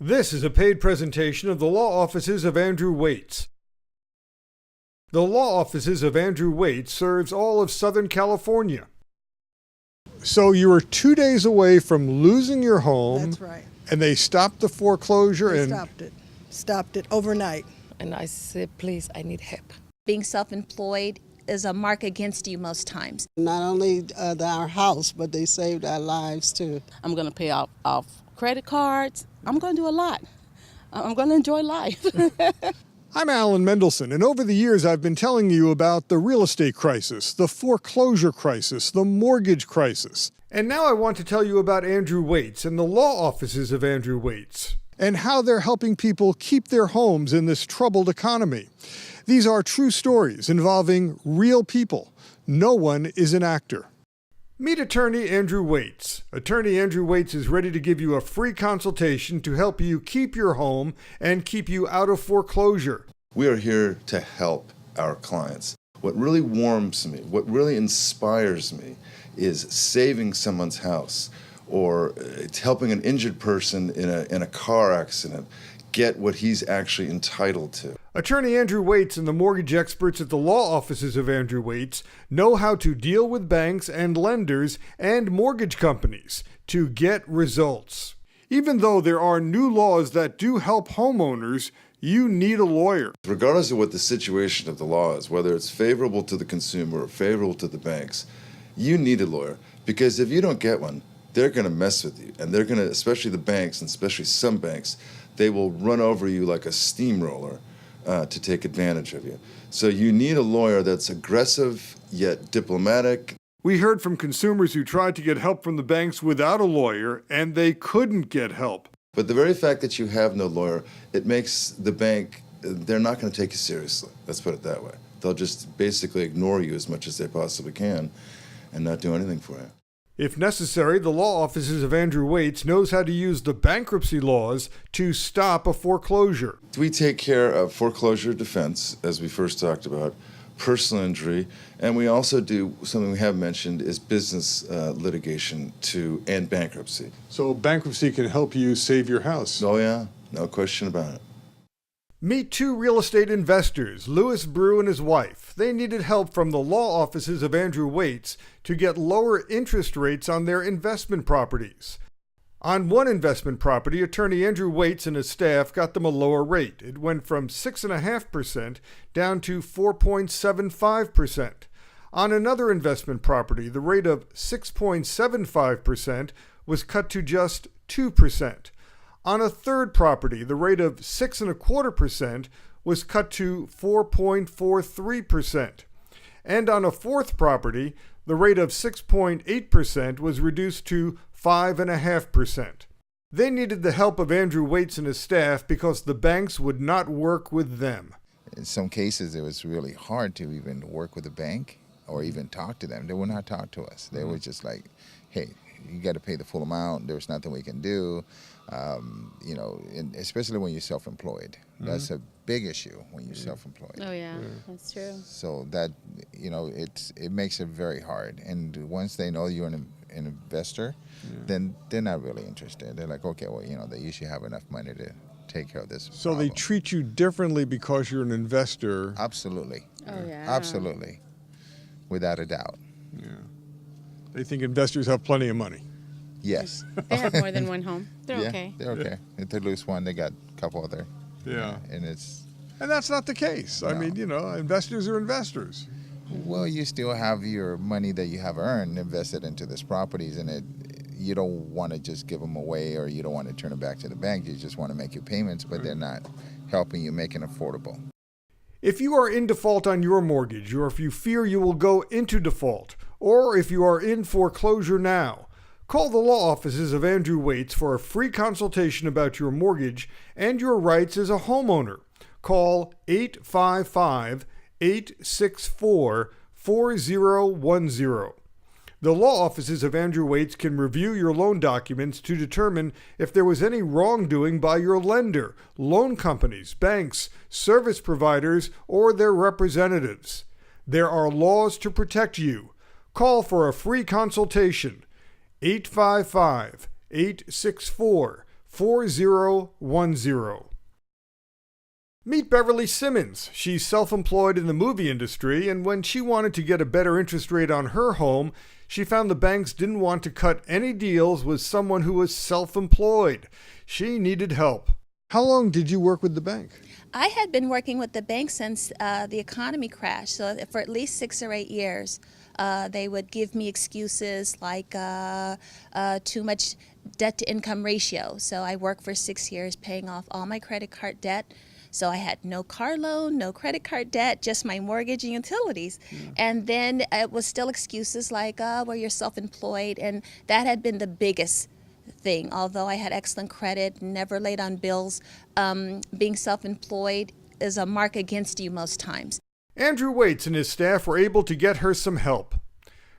This is a paid presentation of the law offices of Andrew Weitz. The law offices of Andrew Weitz serves all of Southern California. So you were 2 days away from losing your home. That's right. And they stopped the foreclosure. They stopped it overnight. And I said, please, I need help. Being self-employed is a mark against you most times. Not only our house, but they saved our lives too. I'm going to pay off credit cards. I'm going to do a lot. I'm going to enjoy life. I'm Alan Mendelson, and over the years I've been telling you about the real estate crisis, the foreclosure crisis, the mortgage crisis. And now I want to tell you about Andrew Weitz and the law offices of Andrew Weitz, and how they're helping people keep their homes in this troubled economy. These are true stories involving real people. No one is an actor. Meet attorney Andrew Weitz. Attorney Andrew Weitz is ready to give you a free consultation to help you keep your home and keep you out of foreclosure. We are here to help our clients. What really warms me, what really inspires me, is saving someone's house or helping an injured person in a car accident get what he's actually entitled to. Attorney Andrew Weitz and the mortgage experts at the law offices of Andrew Weitz know how to deal with banks and lenders and mortgage companies to get results. Even though there are new laws that do help homeowners, you need a lawyer. Regardless of what the situation of the law is, whether it's favorable to the consumer or favorable to the banks, you need a lawyer, because if you don't get one, they're going to mess with you. And they're going to, especially the banks, and especially some banks, they will run over you like a steamroller to take advantage of you. So you need a lawyer that's aggressive yet diplomatic. We heard from consumers who tried to get help from the banks without a lawyer, and they couldn't get help. But the very fact that you have no lawyer, it makes the bank, they're not going to take you seriously. Let's put it that way. They'll just basically ignore you as much as they possibly can and not do anything for you. If necessary, the law offices of Andrew Weitz knows how to use the bankruptcy laws to stop a foreclosure. We take care of foreclosure defense, as we first talked about, personal injury, and we also do something we have mentioned is business litigation and bankruptcy. So bankruptcy can help you save your house. Oh yeah, no question about it. Meet two real estate investors, Louis Brew and his wife. They needed help from the law offices of Andrew Weitz to get lower interest rates on their investment properties. On one investment property, attorney Andrew Weitz and his staff got them a lower rate. It went from 6.5% down to 4.75%. On another investment property, the rate of 6.75% was cut to just 2%. On a third property, the rate of 6.25% was cut to 4.43%. And on a fourth property, the rate of 6.8% was reduced to 5.5%. They needed the help of Andrew Weitz and his staff because the banks would not work with them. In some cases, it was really hard to even work with a bank or even talk to them. They would not talk to us. They were just like, hey, you got to pay the full amount. There's nothing we can do. And especially when you're self-employed. That's a big issue when you're self-employed. Oh yeah, that's true. So that, it makes it very hard. And once they know you're an investor, then they're not really interested. They're like, okay, well, that you should have enough money to take care of this So problem. they treat you differently because you're an investor. Absolutely. Oh yeah. Absolutely. Without a doubt. Yeah. They think investors have plenty of money. Yes. They have more than one home. They're Yeah, okay. they're okay. If they lose one, they got a couple other. Yeah. And that's not the case. I mean, investors are investors. Well, you still have your money that you have earned invested into these properties, and you don't want to just give them away, or you don't want to turn it back to the bank. You just want to make your payments, but they're not helping you make it affordable. If you are in default on your mortgage, or if you fear you will go into default, or if you are in foreclosure now, call the law offices of Andrew Weitz for a free consultation about your mortgage and your rights as a homeowner. Call 855-864-4010. The law offices of Andrew Weitz can review your loan documents to determine if there was any wrongdoing by your lender, loan companies, banks, service providers, or their representatives. There are laws to protect you. Call for a free consultation. 855-864-4010. 4010. Meet Beverly Simmons. She's self-employed in the movie industry, and when she wanted to get a better interest rate on her home, she found the banks didn't want to cut any deals with someone who was self-employed. She needed help. How long did you work with the bank? I had been working with the bank since the economy crashed, so for at least 6 or 8 years. They would give me excuses like too much debt-to-income ratio. So I worked for 6 years paying off all my credit card debt. So I had no car loan, no credit card debt, just my mortgage and utilities. And then it was still excuses like, well, you're self-employed. And that had been the biggest thing. Although I had excellent credit, never late on bills, being self-employed is a mark against you most times. Andrew Weitz and his staff were able to get her some help.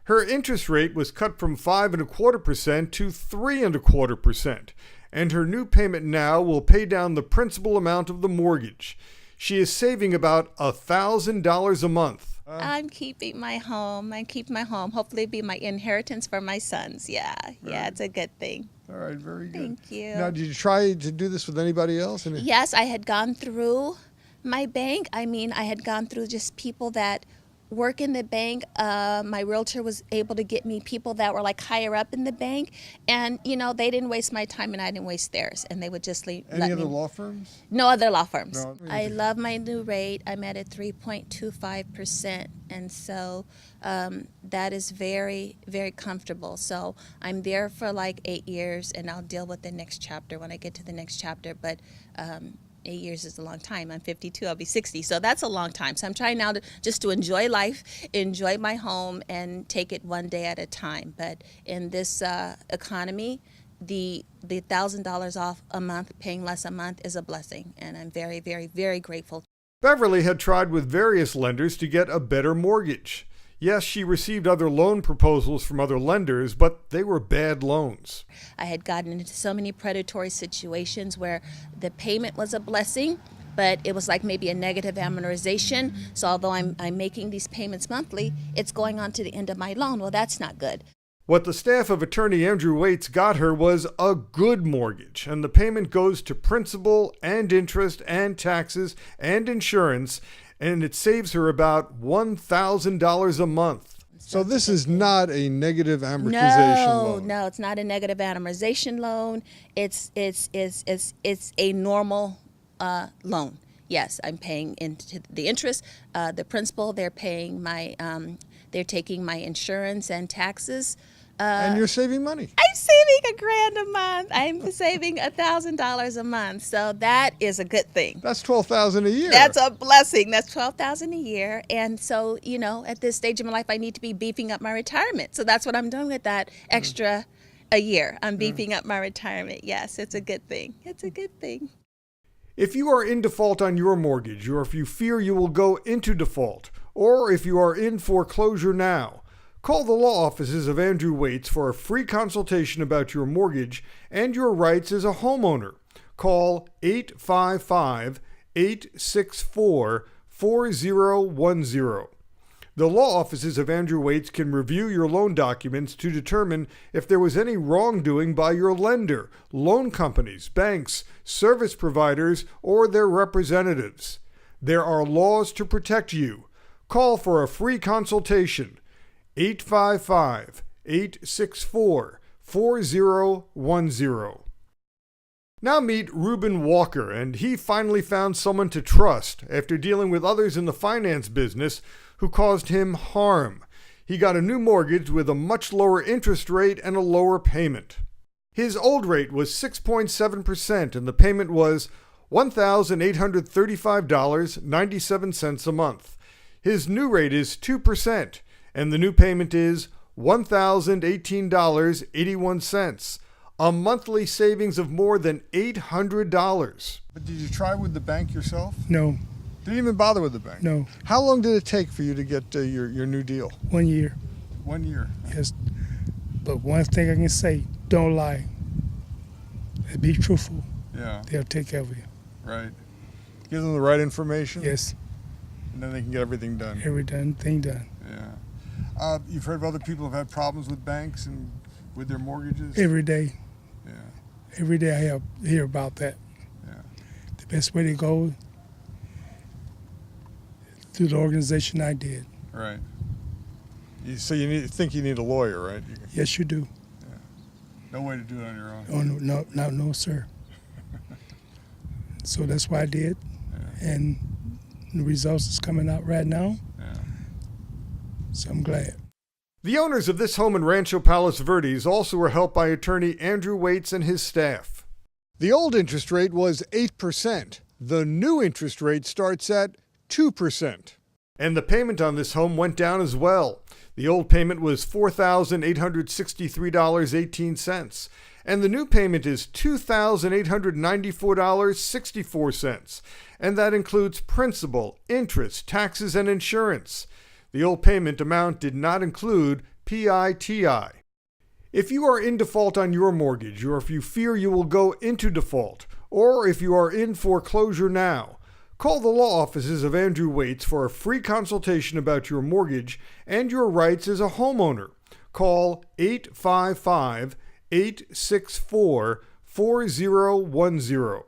Her interest rate was cut from 5.25% to 3.25%, and her new payment now will pay down the principal amount of the mortgage. She is saving about $1,000 a month. I'm keeping my home. Hopefully it'll be my inheritance for my sons. Yeah, it's a good thing. All right, very good. Thank you. Now, did you try to do this with anybody else? Yes, I had gone through my bank. I had gone through just people that work in the bank. My realtor was able to get me people that were like higher up in the bank, and they didn't waste my time and I didn't waste theirs, and they would just Any other law firms? No other law firms. No. I love my new rate. I'm at 3.25%, and so that is very, very comfortable. So I'm there for like 8 years, and I'll deal with the next chapter when I get to the next chapter. But 8 years is a long time. I'm 52, I'll be 60. So that's a long time. So I'm trying now to enjoy life, enjoy my home, and take it one day at a time. But in this economy, the $1,000 off a month, paying less a month is a blessing. And I'm very, very, very grateful. Beverly had tried with various lenders to get a better mortgage. Yes, she received other loan proposals from other lenders, but they were bad loans. I had gotten into so many predatory situations where the payment was a blessing, but it was like maybe a negative amortization. So although I'm making these payments monthly, it's going on to the end of my loan. Well, that's not good. What the staff of attorney Andrew Weitz got her was a good mortgage, and the payment goes to principal and interest and taxes and insurance, and it saves her about $1,000 a month. So this is not a negative amortization loan. No, it's not a negative amortization loan. It's a normal loan. Yes, I'm paying into the interest, the principal. They're paying they're taking my insurance and taxes. And you're saving money. I'm saving $1,000 a month. I'm saving $1,000 a month. So that is a good thing. That's $12,000 a year. That's a blessing. That's $12,000 a year. And so, at this stage of my life, I need to be beefing up my retirement. So that's what I'm doing with that extra a year. I'm beefing up my retirement. Yes, it's a good thing. It's a good thing. If you are in default on your mortgage, or if you fear you will go into default, or if you are in foreclosure now, call the law offices of Andrew Weitz for a free consultation about your mortgage and your rights as a homeowner. Call 855-864-4010. The law offices of Andrew Weitz can review your loan documents to determine if there was any wrongdoing by your lender, loan companies, banks, service providers, or their representatives. There are laws to protect you. Call for a free consultation. 855-864-4010. Now meet Reuben Walker, and he finally found someone to trust after dealing with others in the finance business who caused him harm. He got a new mortgage with a much lower interest rate and a lower payment. His old rate was 6.7%, and the payment was $1,835.97 a month. His new rate is 2%. And the new payment is $1,018.81, a monthly savings of more than $800. But did you try with the bank yourself? No. Didn't even bother with the bank? No. How long did it take for you to get your new deal? 1 year. 1 year? Yes. But one thing I can say, don't lie. Be truthful. Yeah. They'll take care of you. Right. Give them the right information? Yes. And then they can get everything done? Everything done. Yeah. You've heard of other people who've had problems with banks and with their mortgages? Every day. Yeah. Every day I hear about that. Yeah. The best way to go through the organization I did. Right. So you think you need a lawyer, right? Yes, you do. No way to do it on your own. Oh, no, sir. So that's what I did, and the results is coming out right now. Yeah. So I'm glad. The owners of this home in Rancho Palos Verdes also were helped by attorney Andrew Weitz and his staff. The old interest rate was 8%. The new interest rate starts at 2%. And the payment on this home went down as well. The old payment was $4,863.18, and the new payment is $2,894.64, and that includes principal, interest, taxes, and insurance. The old payment amount did not include PITI. If you are in default on your mortgage, or if you fear you will go into default, or if you are in foreclosure now, call the law offices of Andrew Weitz for a free consultation about your mortgage and your rights as a homeowner. Call 855-864-4010.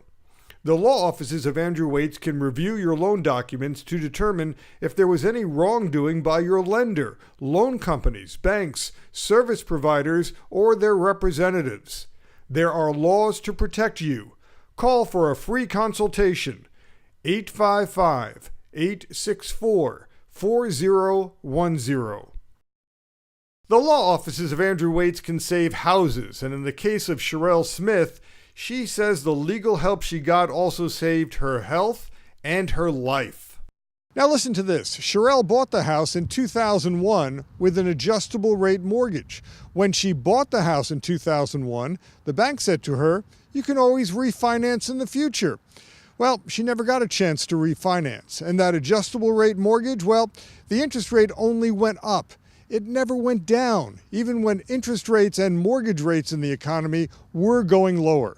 The law offices of Andrew Weitz can review your loan documents to determine if there was any wrongdoing by your lender, loan companies, banks, service providers, or their representatives. There are laws to protect you. Call for a free consultation. 855-864-4010. The law offices of Andrew Weitz can save houses, and in the case of Sherelle Smith, she says the legal help she got also saved her health and her life. Now listen to this. Sherelle bought the house in 2001 with an adjustable rate mortgage. When she bought the house in 2001, the bank said to her, "You can always refinance in the future." Well, she never got a chance to refinance. And that adjustable rate mortgage, well, the interest rate only went up. It never went down, even when interest rates and mortgage rates in the economy were going lower.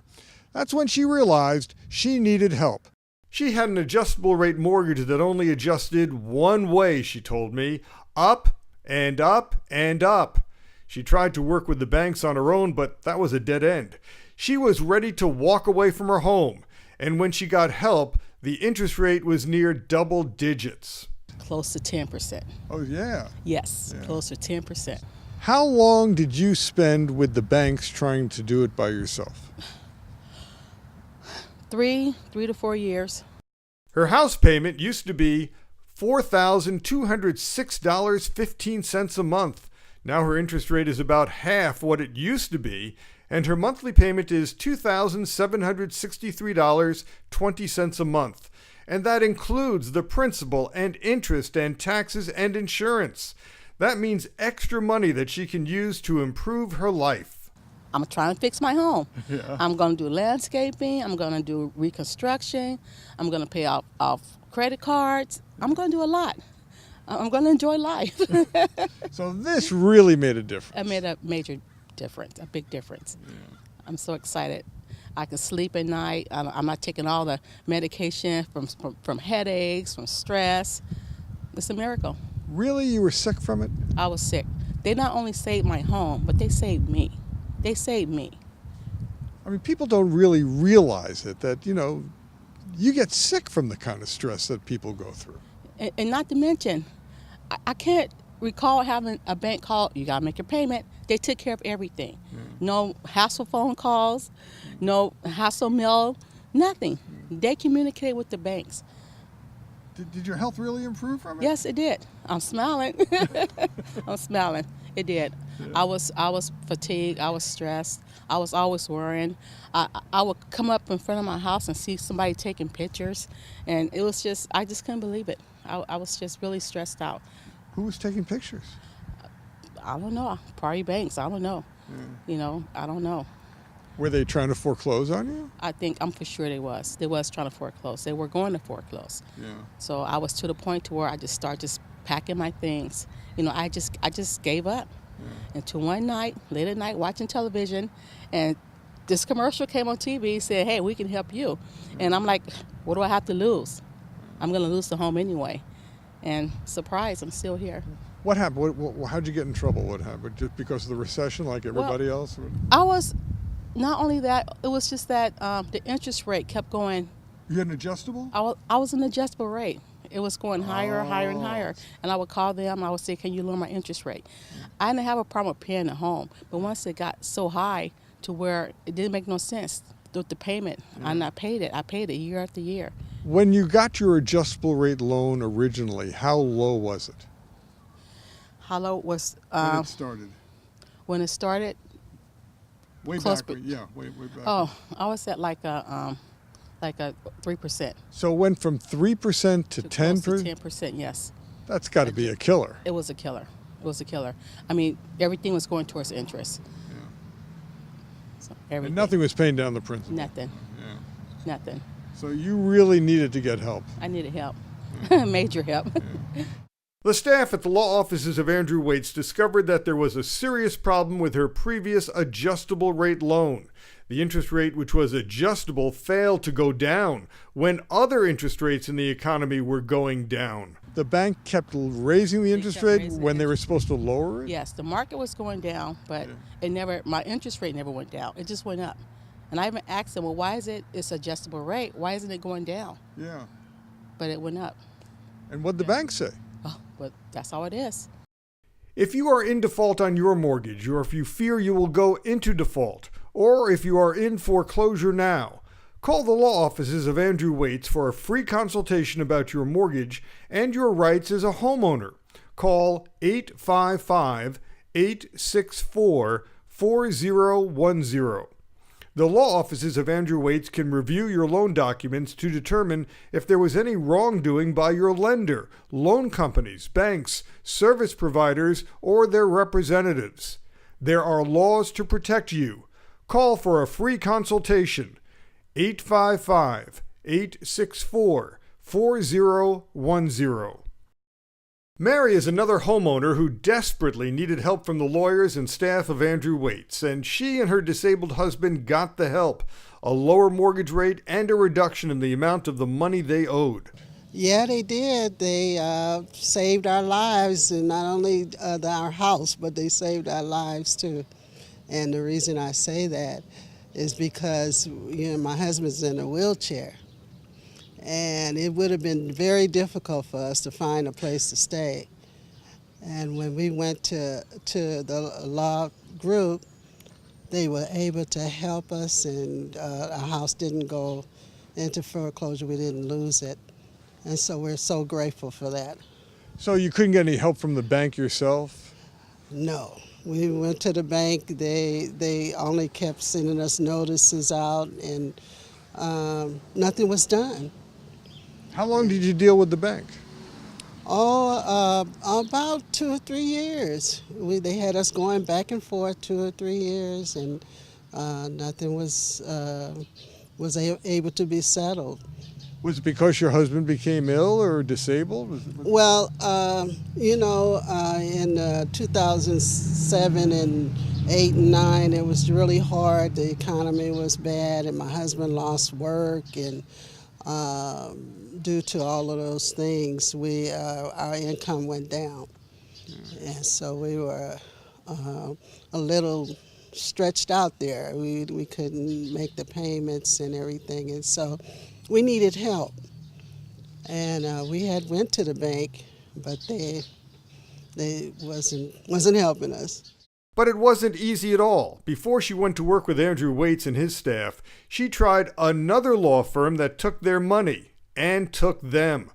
That's when she realized she needed help. She had an adjustable rate mortgage that only adjusted one way, she told me, up and up and up. She tried to work with the banks on her own, but that was a dead end. She was ready to walk away from her home, and when she got help, the interest rate was near double digits. Close to 10%. Oh, yeah. Yes, close to 10%. How long did you spend with the banks trying to do it by yourself? 3 to 4 years. Her house payment used to be $4,206.15 a month. Now her interest rate is about half what it used to be, and her monthly payment is $2,763.20 a month. And that includes the principal and interest and taxes and insurance. That means extra money that she can use to improve her life. I'm trying to fix my home. Yeah. I'm going to do landscaping. I'm going to do reconstruction. I'm going to pay off credit cards. I'm going to do a lot. I'm going to enjoy life. So this really made a difference. It made a major difference, a big difference. Yeah. I'm so excited. I can sleep at night. I'm not taking all the medication from headaches, from stress. It's a miracle. Really? You were sick from it? I was sick. They not only saved my home, but they saved me. They saved me. I mean, people don't really realize it, that, you get sick from the kind of stress that people go through. And not to mention, I can't recall having a bank call, you got to make your payment. They took care of everything. No hassle phone calls, no hassle mail, nothing. They communicated with the banks. Did your health really improve from it? Yes, it did. I'm smiling. I'm smiling. It did. Yeah. I was fatigued. I was stressed. I was always worrying. I would come up in front of my house and see somebody taking pictures, and it was just, I just couldn't believe it. I was just really stressed out. Who was taking pictures? I don't know. Probably banks. I don't know. Yeah. I don't know. Were they trying to foreclose on you? I'm for sure they was. They was trying to foreclose. They were going to foreclose. Yeah. So I was to the point to where I just started packing my things. I just gave up. Yeah. Until one night, late at night, watching television, and this commercial came on TV, said, "Hey, we can help you." And I'm like, what do I have to lose? I'm going to lose the home anyway. And surprise, I'm still here. What happened? How'd you get in trouble? What happened? Just because of the recession like everybody else? Not only that, it was just that the interest rate kept going. You had an adjustable? I was an adjustable rate. It was going higher, higher, and higher. Oh. And I would call them. I would say, "Can you lower my interest rate?" I didn't have a problem with paying the home, but once it got so high to where it didn't make no sense with the payment, I not paid it. I paid it year after year. When you got your adjustable rate loan originally, how low was it? How low was When it started? when it started? Way Close, back, but- yeah, way back. Oh, I was at like a 3%. So it went from 3% to 10%? 10%, yes. That's got to be a killer. It was a killer. It was a killer. I mean, everything was going towards interest. So everything. And nothing was paying down the principal. Nothing. Nothing. So you really needed to get help. I needed help. Major help. The staff at the law offices of Andrew Weitz discovered that there was a serious problem with her previous adjustable rate loan. The interest rate, which was adjustable, failed to go down when other interest rates in the economy were going down. The bank kept raising the interest kept rate raising when the they were supposed to lower it? Yes, the market was going down, but my interest rate never went down. It just went up. And I even asked them, well, why is it's adjustable rate? Why isn't it going down? Yeah. But it went up. And what'd the bank say? Oh, but that's how it is. If you are in default on your mortgage, or if you fear you will go into default, or if you are in foreclosure now, call the law offices of Andrew Weitz for a free consultation about your mortgage and your rights as a homeowner. Call 855-864-4010. The law offices of Andrew Weitz can review your loan documents to determine if there was any wrongdoing by your lender, loan companies, banks, service providers, or their representatives. There are laws to protect you. Call for a free consultation. 855-864-4010. Mary is another homeowner who desperately needed help from the lawyers and staff of Andrew Weitz, and she and her disabled husband got the help, a lower mortgage rate and a reduction in the amount of the money they owed. Yeah, they did. They saved our lives, and not only our house, but they saved our lives too. And the reason I say that is because my husband's in a wheelchair, and it would have been very difficult for us to find a place to stay. And when we went to the law group, they were able to help us, and our house didn't go into foreclosure. We didn't lose it. And so we're so grateful for that. So you couldn't get any help from the bank yourself? No. We went to the bank. They only kept sending us notices out, and nothing was done. How long did you deal with the bank? Oh, about 2 or 3 years. They had us going back and forth 2 or 3 years, and nothing was able to be settled. Was it because your husband became ill or disabled? Well, in 2007 and 8 and 9, it was really hard. The economy was bad, and my husband lost work, and due to all of those things, our income went down, and so we were a little stretched out there. We couldn't make the payments and everything, and so we needed help. And we had went to the bank, but they wasn't helping us. But it wasn't easy at all. Before she went to work with Andrew Weitz and his staff, she tried another law firm that took their money and took them.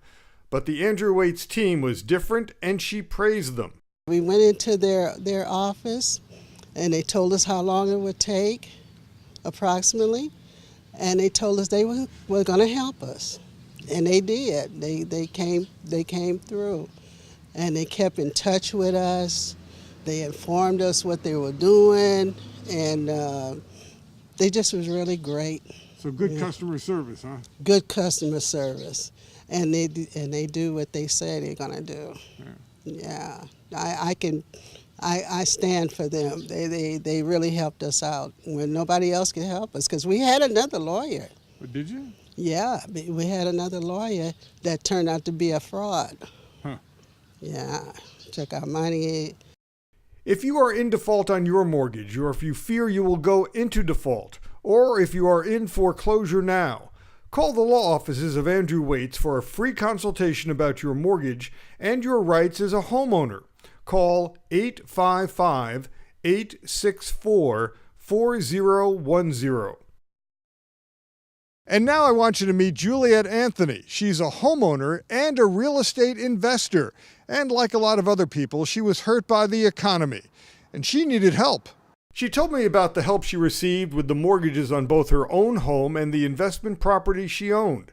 But the Andrew Weitz team was different, and she praised them. We went into their office, and they told us how long it would take, approximately, and they told us they were going to help us, and they did. They came through, and they kept in touch with us. They informed us what they were doing, and they just was really great. So good customer service, huh? Good customer service, and they do what they say they're gonna do. Yeah, I stand for them. They really helped us out when nobody else could help us, because we had another lawyer. Did you? Yeah, we had another lawyer that turned out to be a fraud. Huh. Yeah, took our money. If you are in default on your mortgage, or if you fear you will go into default, or if you are in foreclosure now, call the law offices of Andrew Weitz for a free consultation about your mortgage and your rights as a homeowner. Call 855-864-4010. And now I want you to meet Juliet Anthony. She's a homeowner and a real estate investor. And like a lot of other people, she was hurt by the economy, and she needed help. She told me about the help she received with the mortgages on both her own home and the investment property she owned.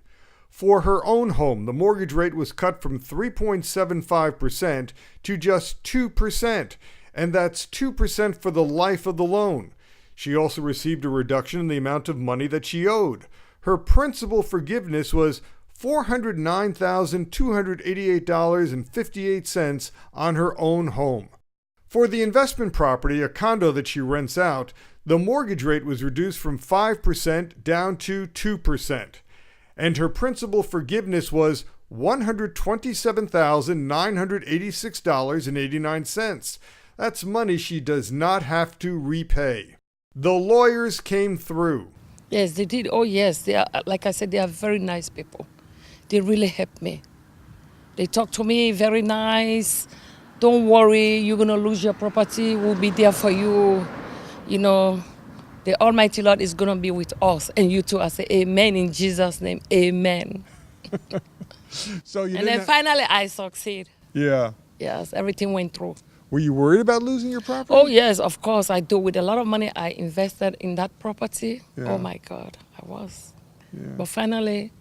For her own home, the mortgage rate was cut from 3.75% to just 2%, and that's 2% for the life of the loan. She also received a reduction in the amount of money that she owed. Her principal forgiveness was $409,288.58 on her own home. For the investment property, a condo that she rents out, the mortgage rate was reduced from 5% down to 2%. And her principal forgiveness was $127,986.89. That's money she does not have to repay. The lawyers came through. Yes, they did. Oh, yes. They are, like I said, they are very nice people. They really helped me. They talked to me very nice. Don't worry, you're going to lose your property. We'll be there for you. You know, the Almighty Lord is going to be with us. And you too. I say amen in Jesus' name. Amen. And then finally I succeed. Yeah. Yes, everything went through. Were you worried about losing your property? Oh, yes, of course I do. With a lot of money I invested in that property. Yeah. Oh, my God, I was. Yeah. But finally,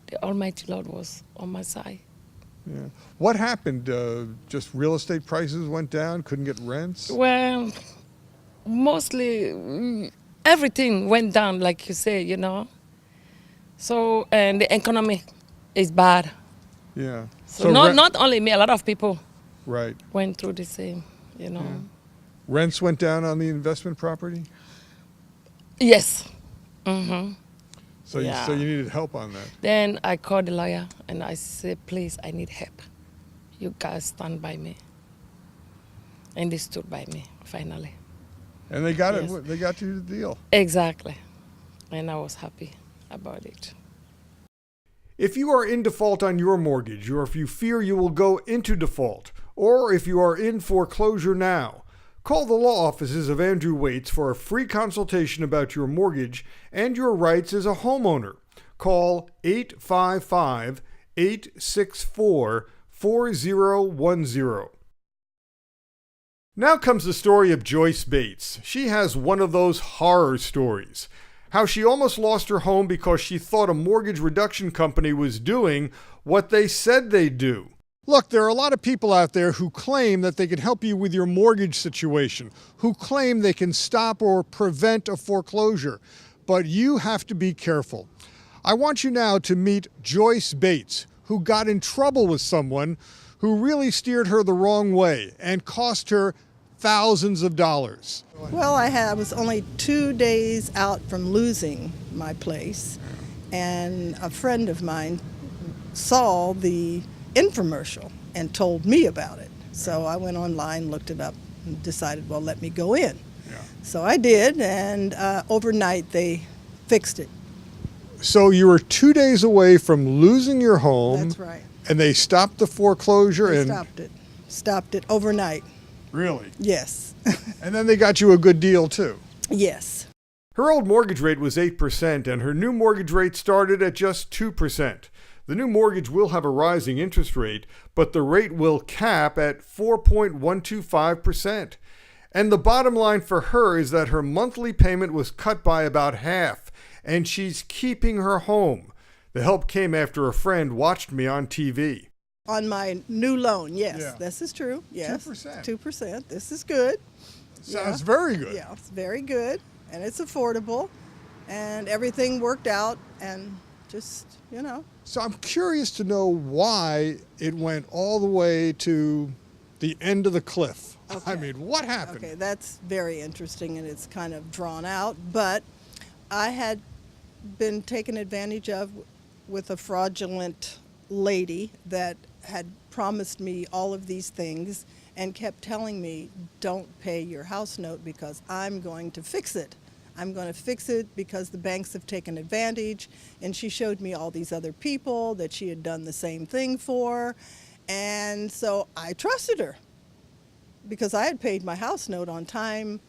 the Almighty Lord was on my side. Yeah. What happened? Just real estate prices went down? Couldn't get rents? Well, mostly everything went down, like you say, you know. So, and the economy is bad. Yeah. So not only me, a lot of people right. went through the same, you know. Yeah. Rents went down on the investment property? Yes. Mm-hmm. So, so you needed help on that? Then I called the lawyer and I said, please, I need help. You guys stand by me. And they stood by me, finally. And they got it. They got you the deal. Exactly. And I was happy about it. If you are in default on your mortgage, or if you fear you will go into default, or if you are in foreclosure now, call the law offices of Andrew Weitz for a free consultation about your mortgage and your rights as a homeowner. Call 855-864-4010. Now comes the story of Joyce Bates. She has one of those horror stories. How she almost lost her home because she thought a mortgage reduction company was doing what they said they'd do. Look, there are a lot of people out there who claim that they can help you with your mortgage situation, who claim they can stop or prevent a foreclosure, but you have to be careful. I want you now to meet Joyce Bates, who got in trouble with someone who really steered her the wrong way and cost her thousands of dollars. Well, I was only 2 days out from losing my place, and a friend of mine saw the infomercial and told me about it. So I went online, looked it up, and decided, well, let me go in. Yeah. So I did, and overnight they fixed it. So you were 2 days away from losing your home. That's right. And they stopped the foreclosure. They stopped it overnight. Really? Yes. And then they got you a good deal too. Yes. Her old mortgage rate was 8%, and her new mortgage rate started at just 2%. The new mortgage will have a rising interest rate, but the rate will cap at 4.125%. And the bottom line for her is that her monthly payment was cut by about half, and she's keeping her home. The help came after a friend watched me on TV. On my new loan, yes, Yeah. this is true. Yes, 2%. 2%. This is good. Sounds very good. Yeah, it's very good, and it's affordable, and everything worked out, and just, you know. So I'm curious to know why it went all the way to the end of the cliff. Okay. I mean, what happened? Okay, that's very interesting, and it's kind of drawn out, but I had been taken advantage of with a fraudulent lady that had promised me all of these things and kept telling me, don't pay your house note because I'm going to fix it. I'm going to fix it because the banks have taken advantage. And she showed me all these other people that she had done the same thing for. And so I trusted her because I had paid my house note on time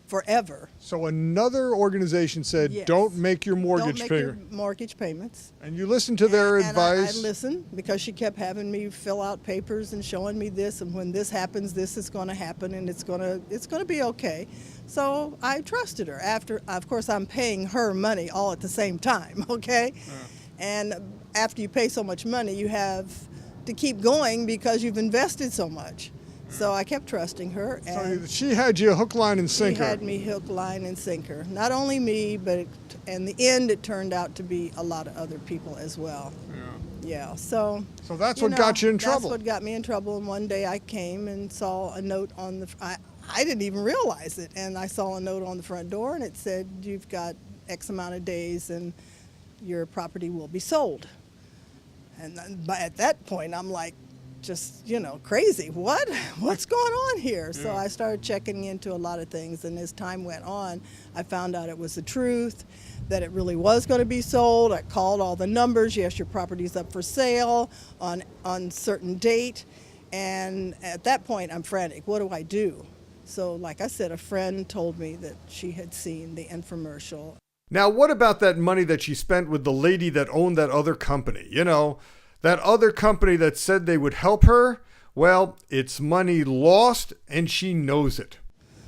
forever. So another organization said, Yes. don't make your mortgage Don't make payment. your mortgage payments. And you listened to their And advice. I listened because she kept having me fill out papers and showing me this, and when this happens, this is going to happen, and it's going to be okay. So I trusted her. After, of course, I'm paying her money all at the same time, okay? Yeah. And after you pay so much money, you have to keep going because you've invested so much. So I kept trusting her. And so she had you hook, line, and sinker. She had me hook, line, and sinker. Not only me, but in the end, it turned out to be a lot of other people as well. Yeah. So that's what got you in trouble. That's what got me in trouble. And one day I came and saw a note on the. I didn't even realize it, and I saw a note on the front door, and it said, "You've got X amount of days, and your property will be sold." And at that point, I'm like, just, crazy. What's going on here? So I started checking into a lot of things, and as time went on, I found out it was the truth, that it really was going to be sold. I called all the numbers. Yes, your property's up for sale on certain date, and at that point, I'm frantic. What do I do? So, like I said, a friend told me that she had seen the infomercial. Now, what about that money that she spent with the lady that owned that other company? That other company that said they would help her? Well, it's money lost, and she knows it.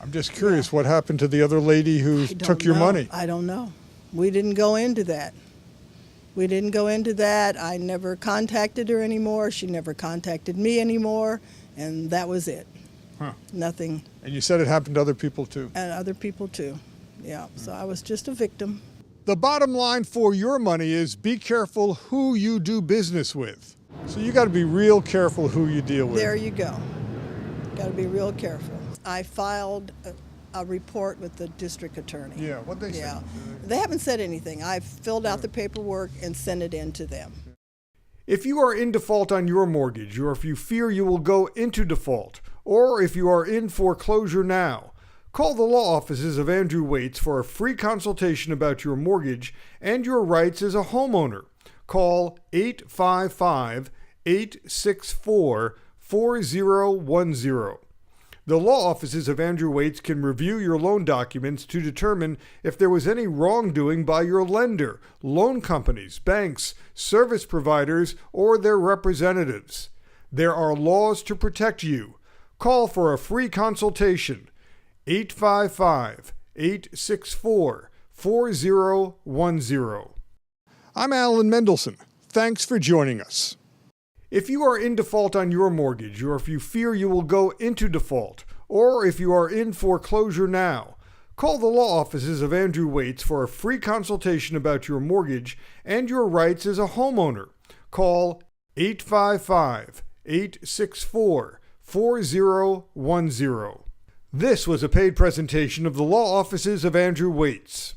I'm just curious what happened to the other lady who took your money. I don't know. We didn't go into that. I never contacted her anymore. She never contacted me anymore, and that was it. Huh. Nothing. And you said it happened to other people too. And other people too. Yeah. So I was just a victim. The bottom line for your money is be careful who you do business with. So you got to be real careful who you deal with. There you go. Got to be real careful. I filed a report with the district attorney. Yeah, what they say? Yeah. They haven't said anything. I've filled out the paperwork and sent it in to them. If you are in default on your mortgage, or if you fear you will go into default, or if you are in foreclosure now, call the law offices of Andrew Weitz for a free consultation about your mortgage and your rights as a homeowner. Call 855-864-4010. The law offices of Andrew Weitz can review your loan documents to determine if there was any wrongdoing by your lender, loan companies, banks, service providers, or their representatives. There are laws to protect you. Call for a free consultation. 855-864-4010. I'm Alan Mendelson. Thanks for joining us. If you are in default on your mortgage, or if you fear you will go into default, or if you are in foreclosure now, call the law offices of Andrew Weitz for a free consultation about your mortgage and your rights as a homeowner. Call 855-864-4010. This was a paid presentation of the law offices of Andrew Weitz.